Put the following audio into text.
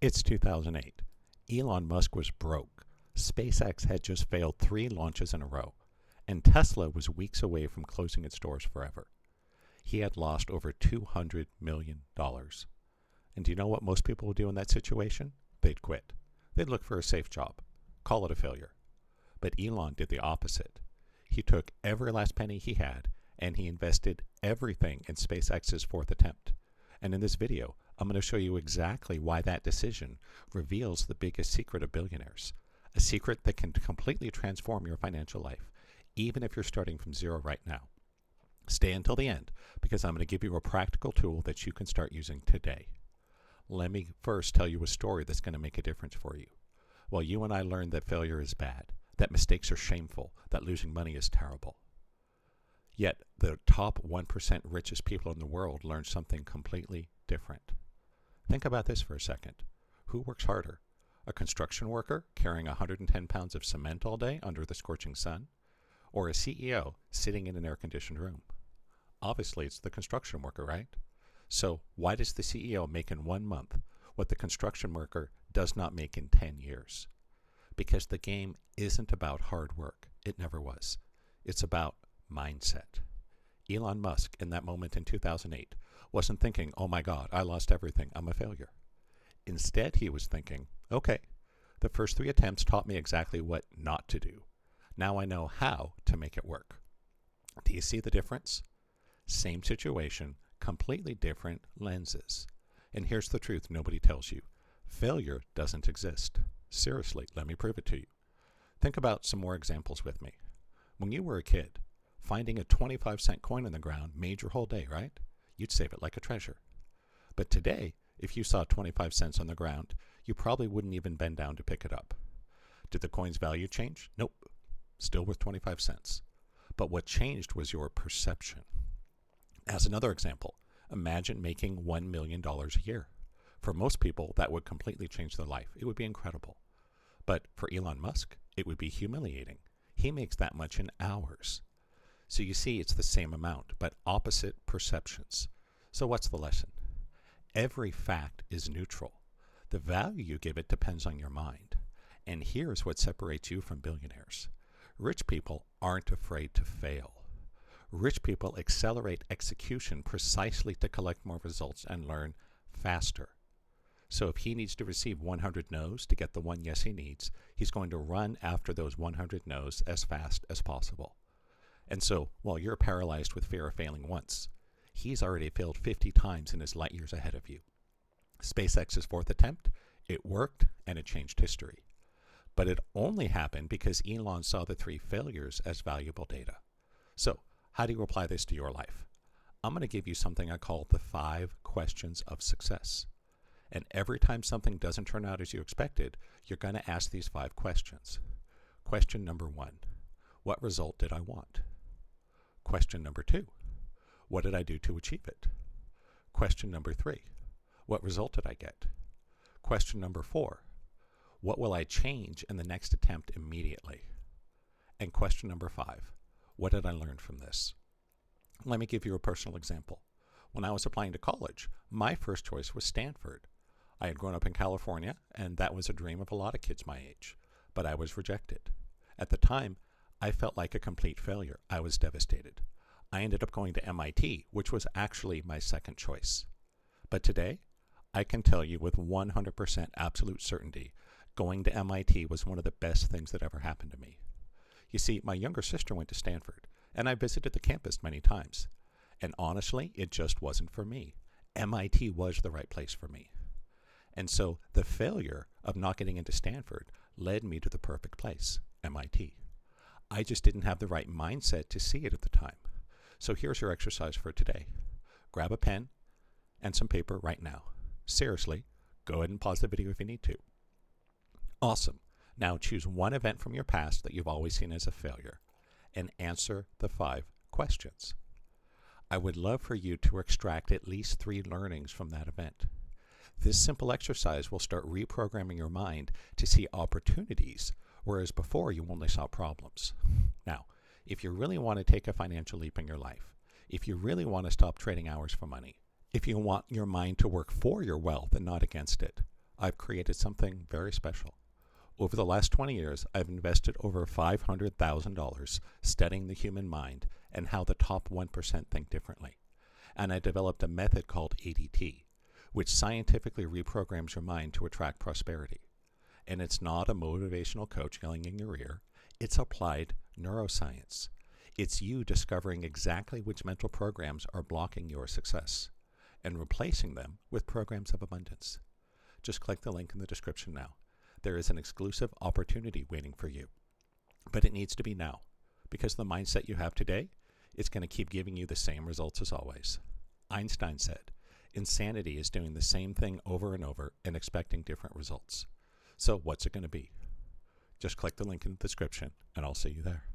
It's 2008. Elon Musk was broke. SpaceX had just failed 3 launches in a row, and Tesla was weeks away from closing its doors forever. He had lost over $200 million. And do you know what most people would do in that situation? They'd quit. They'd look for a safe job, call it a failure. But Elon did the opposite. He took every last penny he had, and he invested everything in SpaceX's 4th attempt. And in this video, I'm going to show you exactly why that decision reveals the biggest secret of billionaires. A secret that can completely transform your financial life, even if you're starting from zero right now. Stay until the end, because I'm going to give you a practical tool that you can start using today. Let me first tell you a story that's going to make a difference for you. Well, you and I learned that failure is bad, that mistakes are shameful, that losing money is terrible. Yet the top 1% richest people in the world learned something completely different. Think about this for a second. Who works harder? A construction worker carrying 110 pounds of cement all day under the scorching sun? Or a CEO sitting in an air-conditioned room? Obviously, it's the construction worker, right? So why does the CEO make in 1 month what the construction worker does not make in 10 years? Because the game isn't about hard work. It never was. It's about mindset. Elon Musk, in that moment in 2008, wasn't thinking, oh my God, I lost everything, I'm a failure. Instead, he was thinking, okay, the first 3 attempts taught me exactly what not to do. Now I know how to make it work. Do you see the difference? Same situation, completely different lenses. And here's the truth nobody tells you. Failure doesn't exist. Seriously, let me prove it to you. Think about some more examples with me. When you were a kid, finding a 25-cent coin on the ground made your whole day, right? You'd save it like a treasure. But today, if you saw 25 cents on the ground, you probably wouldn't even bend down to pick it up. Did the coin's value change? Nope. Still worth 25 cents. But what changed was your perception. As another example, imagine making $1 million a year. For most people, that would completely change their life. It would be incredible. But for Elon Musk, it would be humiliating. He makes that much in hours. So you see, it's the same amount, but opposite perceptions. So what's the lesson? Every fact is neutral. The value you give it depends on your mind. And here's what separates you from billionaires. Rich people aren't afraid to fail. Rich people accelerate execution precisely to collect more results and learn faster. So if he needs to receive 100 no's to get the one yes he needs, he's going to run after those 100 no's as fast as possible. And so while you're paralyzed with fear of failing once, he's already failed 50 times in his light years ahead of you. SpaceX's 4th attempt, it worked and it changed history. But it only happened because Elon saw the 3 failures as valuable data. So how do you apply this to your life? I'm going to give you something I call the 5 questions of success. And every time something doesn't turn out as you expected, you're going to ask these 5 questions. Question number 1, what result did I want? Question number 2, what did I do to achieve it? Question number 3, what result did I get? Question number 4, what will I change in the next attempt immediately? And question number 5, what did I learn from this? Let me give you a personal example. When I was applying to college, my first choice was Stanford. I had grown up in California, and that was a dream of a lot of kids my age, but I was rejected. At the time, I felt like a complete failure. I was devastated. I ended up going to MIT, which was actually my second choice. But today, I can tell you with 100% absolute certainty, going to MIT was one of the best things that ever happened to me. You see, my younger sister went to Stanford, and I visited the campus many times. And honestly, it just wasn't for me. MIT was the right place for me. And so the failure of not getting into Stanford led me to the perfect place, MIT. I just didn't have the right mindset to see it at the time. So here's your exercise for today. Grab a pen and some paper right now. Seriously, go ahead and pause the video if you need to. Awesome. Now choose one event from your past that you've always seen as a failure and answer the 5 questions. I would love for you to extract at least 3 learnings from that event. This simple exercise will start reprogramming your mind to see opportunities, whereas before you only saw problems. Now, if you really want to take a financial leap in your life, if you really want to stop trading hours for money, if you want your mind to work for your wealth and not against it, I've created something very special. Over the last 20 years, I've invested over $500,000 studying the human mind and how the top 1% think differently. And I developed a method called ADT, which scientifically reprograms your mind to attract prosperity. And it's not a motivational coach yelling in your ear. It's applied neuroscience. It's you discovering exactly which mental programs are blocking your success and replacing them with programs of abundance. Just click the link in the description now. There is an exclusive opportunity waiting for you. But it needs to be now, because the mindset you have today, it's going to keep giving you the same results as always. Einstein said, insanity is doing the same thing over and over and expecting different results. So what's it going to be? Just click the link in the description and I'll see you there.